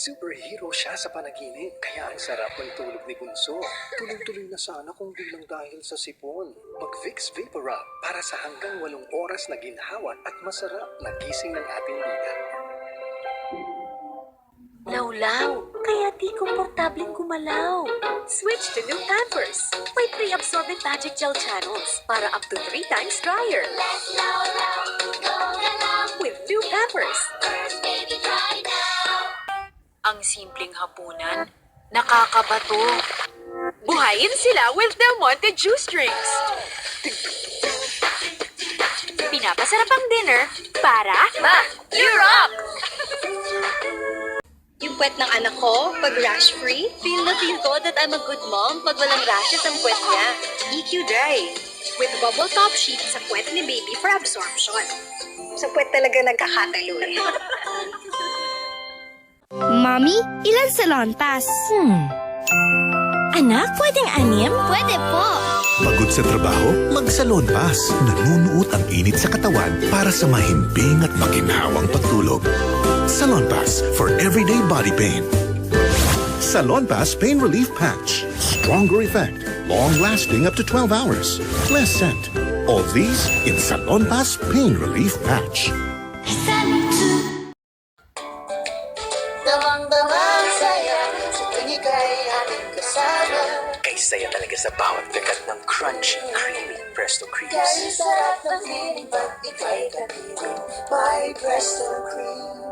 Superhero siya sa panaginip, kaya ang sarap ng tulog ni Bunso. Tuloy-tuloy na sana kung di lang dahil sa sipon. Mag-Vicks Vaporub para sa hanggang 8 oras na ginhawa at masarap na gising ng ating bida. Lawlaw, kaya di komportableng gumalaw. Switch to new Pampers. May pre-absorbent magic gel channels para up to 3 times drier. With new Pampers. Ang simpleng hapunan, nakakabato. Buhayin sila with Del Monte juice drinks. Pinapasarap ang dinner para... Ma, you're up! Yung puwet ng anak ko, pag rash-free, feel na feel ko that I'm a good mom pag walang rashes ang puwet niya. EQ Dry. With bubble top sheet sa puwet ni baby for absorption. Sa puwet talaga nagkakatalo eh. Mommy, ilan salon pass? Anak, pwedeng 6? Pwede po. Pagod sa trabaho? Mag-Salon Pass. Nanunuot ang init sa katawan para sa mahimbing at maginhawang pagtulog. Salon Pass for everyday body pain. Salon Pass Pain Relief Patch. Stronger effect. Long-lasting up to 12 hours. Less scent. All these in Salon Pass Pain Relief Patch. Damang-damang saya sa tuwing ika'y ating kasama. Ay saya talaga sa bawat kagat ng crunchy, creamy Presto Creams. Kaya sarap ng feeling pag ika'y kapiling. My Presto Cream.